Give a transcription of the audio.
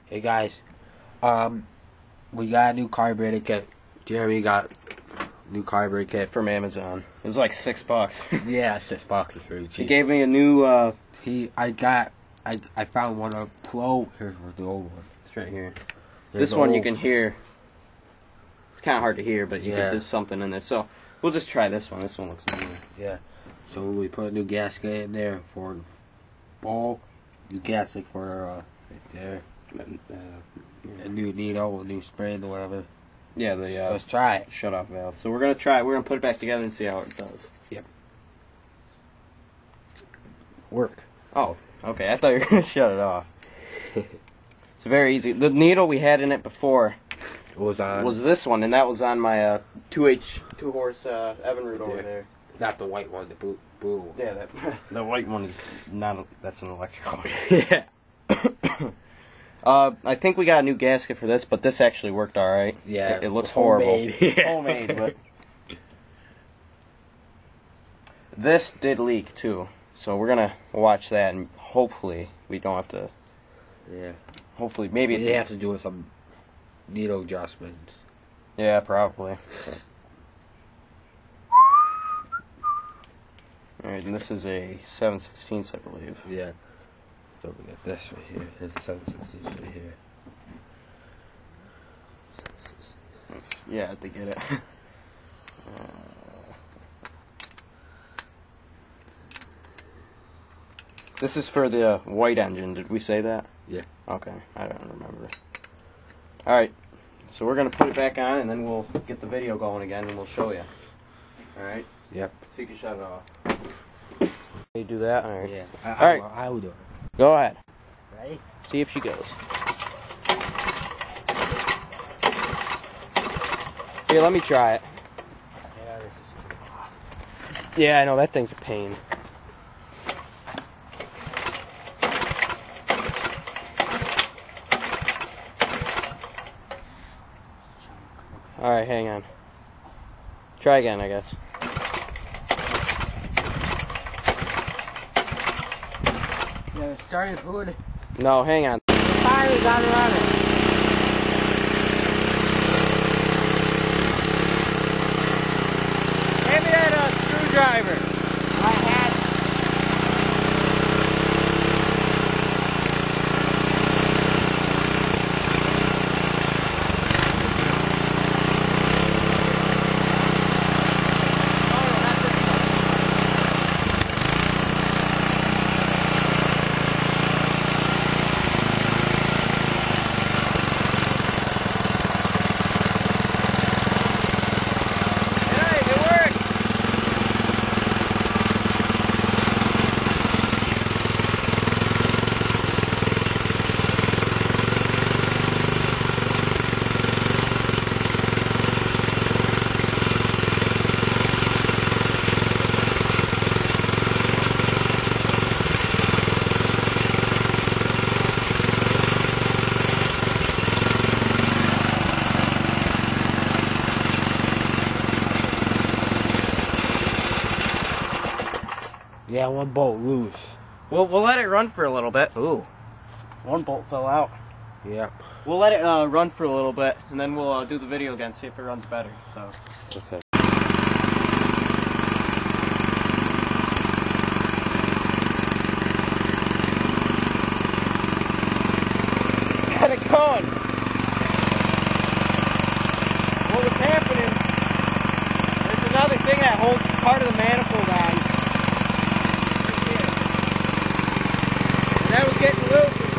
Hey guys, we got a new carburetor kit. Jeremy got a new carburetor kit from Amazon. It was like $6. Yeah, $6 is pretty cheap. He gave me a new. I found one of Pro. Here's the old one. It's right here. This one you can hear. It's kind of hard to hear, but you can do something in there. So we'll just try this one. This one looks new. Yeah. So we put a new gasket in there for the ball. New gasket for right there. A new needle, a new spring, or whatever. Yeah, the let's try it. Shut off valve. So we're gonna try it. We're gonna put it back together and see how it does. Yep. Work. Oh, okay. I thought you were gonna shut it off. It's very easy. The needle we had in it before was this one, and that was on my 2horse Evinrude over there. Not the white one, the blue one. Yeah, the white one is not. That's an electrical. Yeah. I think we got a new gasket for this, but this actually worked all right. Yeah, it looks horrible. Homemade, but this did leak too. So we're gonna watch that, and hopefully we don't have to. Yeah. Hopefully, maybe they have to do with some needle adjustments. Yeah, probably. All right, and this is a 7/16, I believe. Yeah. So we got this right here, and 7/16 right here. Yeah, I get it. This is for the white engine. Did we say that? Yeah. Okay, I don't remember. All right, so we're gonna put it back on, and then we'll get the video going again, and we'll show you. All right. Yep. So you can shut it off. You do that. All right. Yeah. All right. I will do it. Go ahead. Ready? See if she goes. Here, let me try it. Yeah, I know, that thing's a pain. Alright, hang on. Try again, I guess. Yeah, starting food. No, hang on. Fire is on running. Hand me that screwdriver. I had it. Yeah, one bolt loose. We'll let it run for a little bit. Ooh. One bolt fell out. Yeah. We'll let it run for a little bit, and then we'll do the video again, see if it runs better. So. Okay. Got it going. What was happening? There's another thing that holds part of the manifold on. And that was getting loose.